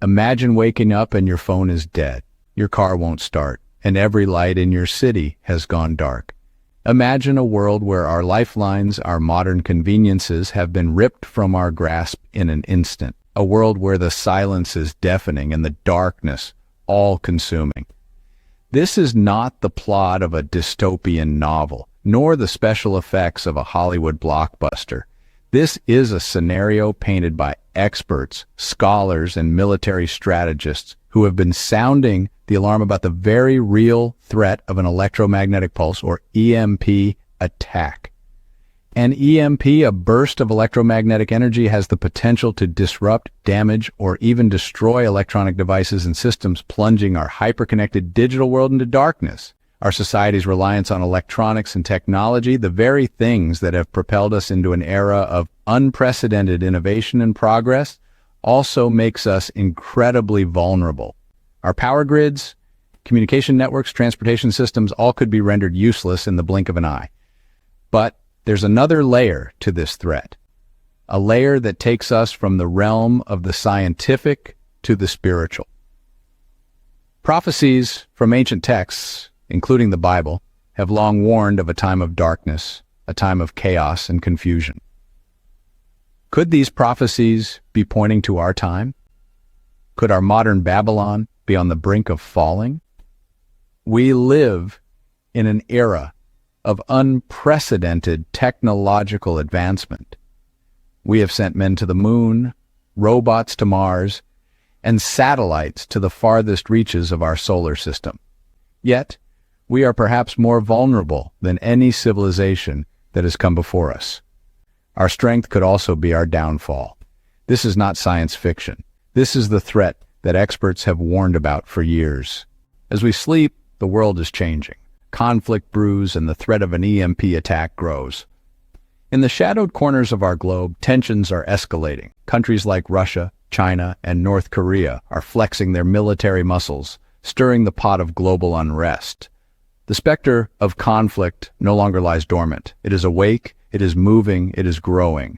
Imagine waking up and your phone is dead, your car won't start, and every light in your city has gone dark. Imagine a world where our lifelines, our modern conveniences have been ripped from our grasp in an instant. A world where the silence is deafening and the darkness all-consuming. This is not the plot of a dystopian novel, nor the special effects of a Hollywood blockbuster. This is a scenario painted by experts, scholars, and military strategists who have been sounding the alarm about the very real threat of an electromagnetic pulse, or EMP, attack. An EMP, a burst of electromagnetic energy, has the potential to disrupt, damage, or even destroy electronic devices and systems, plunging our hyperconnected digital world into darkness. Our society's reliance on electronics and technology, the very things that have propelled us into an era of unprecedented innovation and progress, also makes us incredibly vulnerable. Our power grids, communication networks, transportation systems, all could be rendered useless in the blink of an eye. But there's another layer to this threat, a layer that takes us from the realm of the scientific to the spiritual. Prophecies from ancient texts, including the Bible, have long warned of a time of darkness, a time of chaos and confusion. Could these prophecies be pointing to our time? Could our modern Babylon be on the brink of falling? We live in an era of unprecedented technological advancement. We have sent men to the moon, robots to Mars, and satellites to the farthest reaches of our solar system. Yet, we are perhaps more vulnerable than any civilization that has come before us. Our strength could also be our downfall. This is not science fiction. This is the threat that experts have warned about for years. As we sleep, the world is changing. Conflict brews and the threat of an EMP attack grows. In the shadowed corners of our globe, tensions are escalating. Countries like Russia, China, and North Korea are flexing their military muscles, stirring the pot of global unrest. The specter of conflict no longer lies dormant. It is awake, it is moving, it is growing.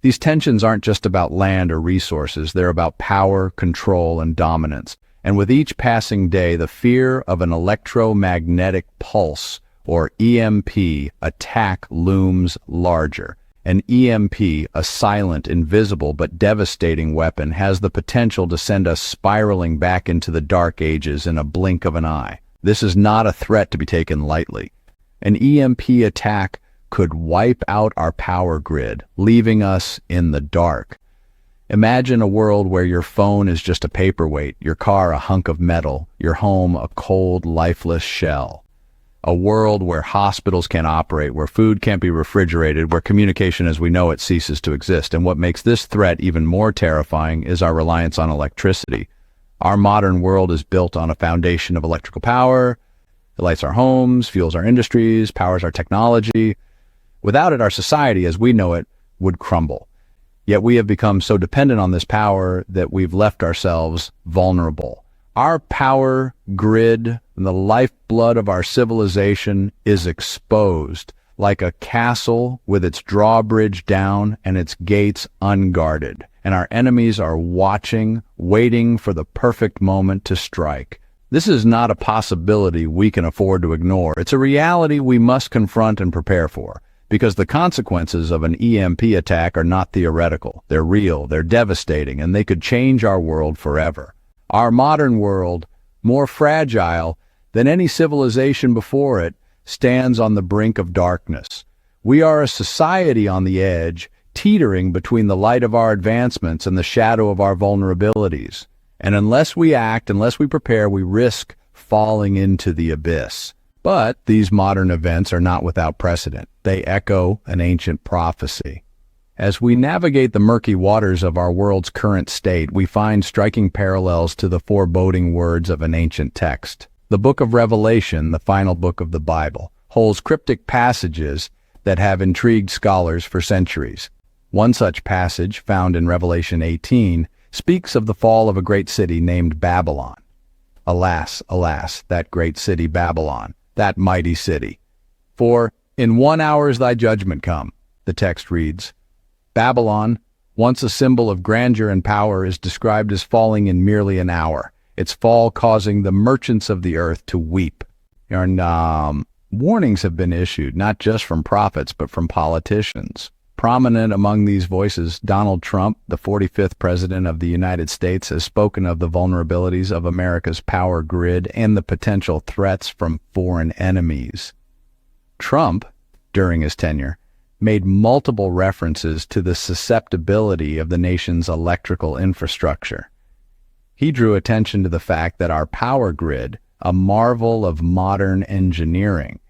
These tensions aren't just about land or resources, they're about power, control, and dominance. And with each passing day, the fear of an electromagnetic pulse, or EMP, attack looms larger. An EMP, a silent, invisible, but devastating weapon, has the potential to send us spiraling back into the dark ages in a blink of an eye. This is not a threat to be taken lightly. An EMP attack could wipe out our power grid, leaving us in the dark. Imagine a world where your phone is just a paperweight, your car a hunk of metal, your home a cold, lifeless shell. A world where hospitals can't operate, where food can't be refrigerated, where communication as we know it ceases to exist. And what makes this threat even more terrifying is our reliance on electricity. Our modern world is built on a foundation of electrical power. It lights our homes, fuels our industries, powers our technology. Without it, our society as we know it would crumble. Yet we have become so dependent on this power that we've left ourselves vulnerable. Our power grid, the lifeblood of our civilization, is exposed like a castle with its drawbridge down and its gates unguarded. And our enemies are watching, waiting for the perfect moment to strike. This is not a possibility we can afford to ignore. It's a reality we must confront and prepare for. Because the consequences of an EMP attack are not theoretical. They're real, they're devastating, and they could change our world forever. Our modern world, more fragile than any civilization before it, stands on the brink of darkness. We are a society on the edge, teetering between the light of our advancements and the shadow of our vulnerabilities. And unless we act, unless we prepare, we risk falling into the abyss. But these modern events are not without precedent. They echo an ancient prophecy. As we navigate the murky waters of our world's current state, we find striking parallels to the foreboding words of an ancient text. The book of Revelation, the final book of the Bible, holds cryptic passages that have intrigued scholars for centuries. One such passage, found in Revelation 18, speaks of the fall of a great city named Babylon. Alas, alas, that great city Babylon, that mighty city. For in 1 hour is thy judgment come, the text reads. Babylon, once a symbol of grandeur and power, is described as falling in merely an hour, its fall causing the merchants of the earth to weep. And warnings have been issued, not just from prophets, but from politicians. Prominent among these voices, Donald Trump, the 45th President of the United States, has spoken of the vulnerabilities of America's power grid and the potential threats from foreign enemies. Trump, during his tenure, made multiple references to the susceptibility of the nation's electrical infrastructure. He drew attention to the fact that our power grid, a marvel of modern engineering,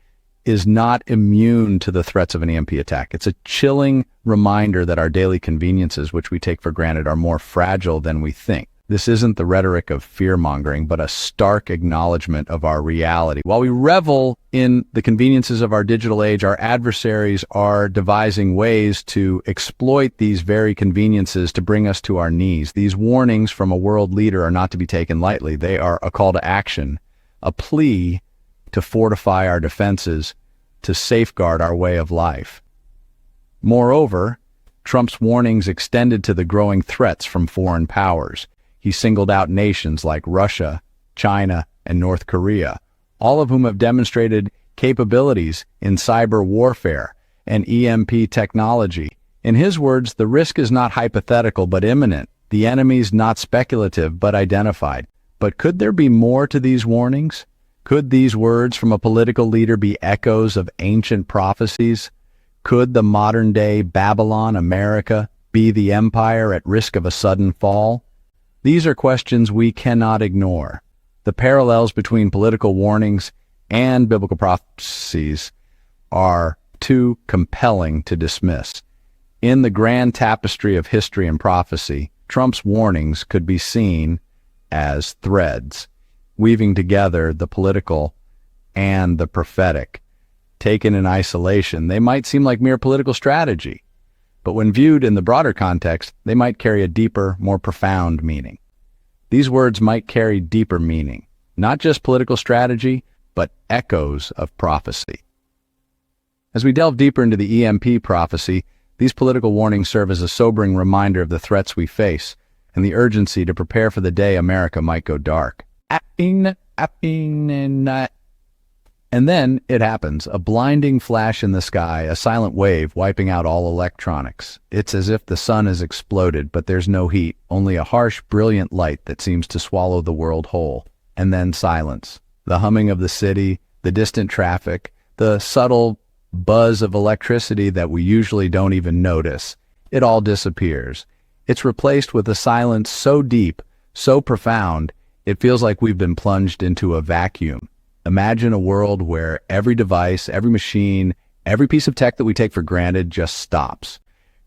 is not immune to the threats of an EMP attack. It's a chilling reminder that our daily conveniences, which we take for granted, are more fragile than we think. This isn't the rhetoric of fear-mongering, but a stark acknowledgement of our reality. While we revel in the conveniences of our digital age, our adversaries are devising ways to exploit these very conveniences to bring us to our knees. These warnings from a world leader are not to be taken lightly. They are a call to action, a plea to fortify our defenses, to safeguard our way of life. Moreover, Trump's warnings extended to the growing threats from foreign powers. He singled out nations like Russia, China, and North Korea, all of whom have demonstrated capabilities in cyber warfare and EMP technology. In his words, the risk is not hypothetical but imminent. The enemy's not speculative but identified. But could there be more to these warnings? Could these words from a political leader be echoes of ancient prophecies? Could the modern-day Babylon, America, be the empire at risk of a sudden fall? These are questions we cannot ignore. The parallels between political warnings and biblical prophecies are too compelling to dismiss. In the grand tapestry of history and prophecy, Trump's warnings could be seen as threads, weaving together the political and the prophetic. Taken in isolation, they might seem like mere political strategy, but when viewed in the broader context, they might carry a deeper, more profound meaning. These words might carry deeper meaning, not just political strategy, but echoes of prophecy. As we delve deeper into the EMP prophecy, these political warnings serve as a sobering reminder of the threats we face and the urgency to prepare for the day America might go dark. And then it happens, a blinding flash in the sky, a silent wave wiping out all electronics. It's as if the sun has exploded, but there's no heat, only a harsh, brilliant light that seems to swallow the world whole. And then silence. The humming of the city, the distant traffic, the subtle buzz of electricity that we usually don't even notice. It all disappears. It's replaced with a silence so deep, so profound, it feels like we've been plunged into a vacuum. Imagine a world where every device, every machine, every piece of tech that we take for granted just stops.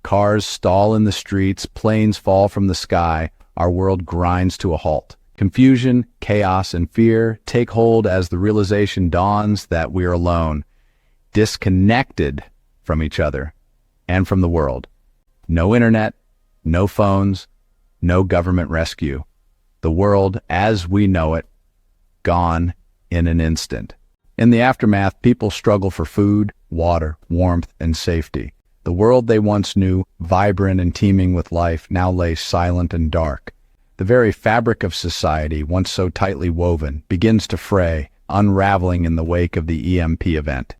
Cars stall in the streets, planes fall from the sky, our world grinds to a halt. Confusion, chaos, and fear take hold as the realization dawns that we're alone, disconnected from each other and from the world. No internet, no phones, no government rescue. The world, as we know it, gone in an instant. In the aftermath, people struggle for food, water, warmth, and safety. The world they once knew, vibrant and teeming with life, now lay silent and dark. The very fabric of society, once so tightly woven, begins to fray, unraveling in the wake of the EMP event.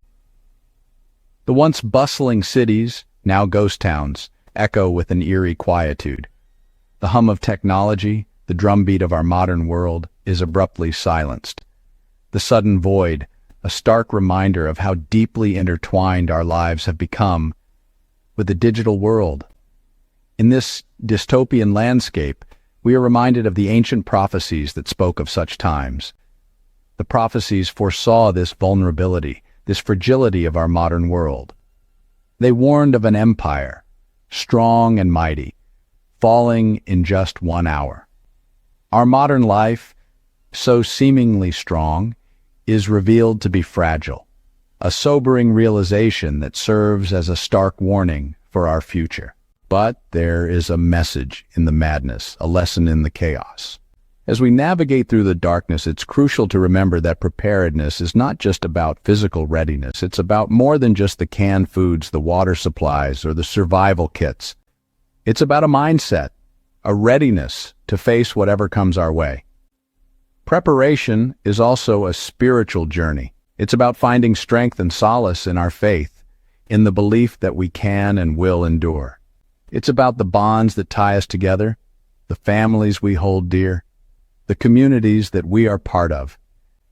The once bustling cities, now ghost towns, echo with an eerie quietude. The hum of technology, the drumbeat of our modern world, is abruptly silenced. The sudden void, a stark reminder of how deeply intertwined our lives have become with the digital world. In this dystopian landscape, we are reminded of the ancient prophecies that spoke of such times. The prophecies foresaw this vulnerability, this fragility of our modern world. They warned of an empire, strong and mighty, falling in just 1 hour. Our modern life, so seemingly strong, is revealed to be fragile, a sobering realization that serves as a stark warning for our future. But there is a message in the madness, a lesson in the chaos. As we navigate through the darkness, it's crucial to remember that preparedness is not just about physical readiness. It's about more than just the canned foods, the water supplies, or the survival kits. It's about a mindset, a readiness to face whatever comes our way. Preparation is also a spiritual journey. It's about finding strength and solace in our faith, in the belief that we can and will endure. It's about the bonds that tie us together, the families we hold dear, the communities that we are part of.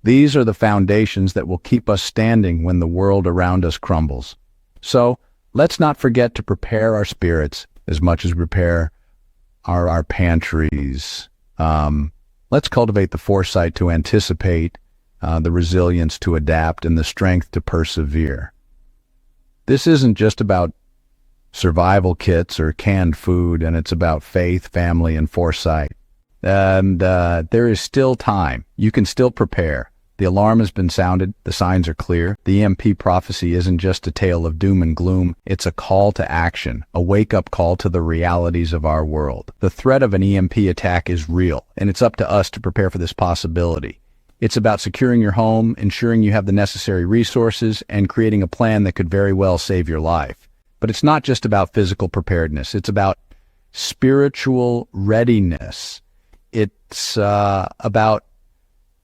These are the foundations that will keep us standing when the world around us crumbles. So, let's not forget to prepare our spirits as much as we prepare our pantries. Let's cultivate the foresight to anticipate, the resilience to adapt, and the strength to persevere. This isn't just about survival kits or canned food, and it's about faith, family, and foresight. And there is still time. You can still prepare. The alarm has been sounded. The signs are clear. The EMP prophecy isn't just a tale of doom and gloom. It's a call to action, a wake-up call to the realities of our world. The threat of an EMP attack is real, and it's up to us to prepare for this possibility. It's about securing your home, ensuring you have the necessary resources, and creating a plan that could very well save your life. But it's not just about physical preparedness. It's about spiritual readiness. It's about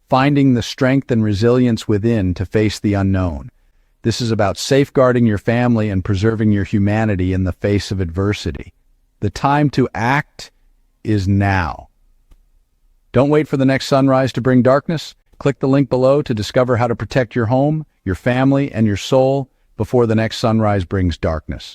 finding the strength and resilience within to face the unknown. This is about safeguarding your family and preserving your humanity in the face of adversity. The time to act is now. Don't wait for the next sunrise to bring darkness. Click the link below to discover how to protect your home, your family, and your soul before the next sunrise brings darkness.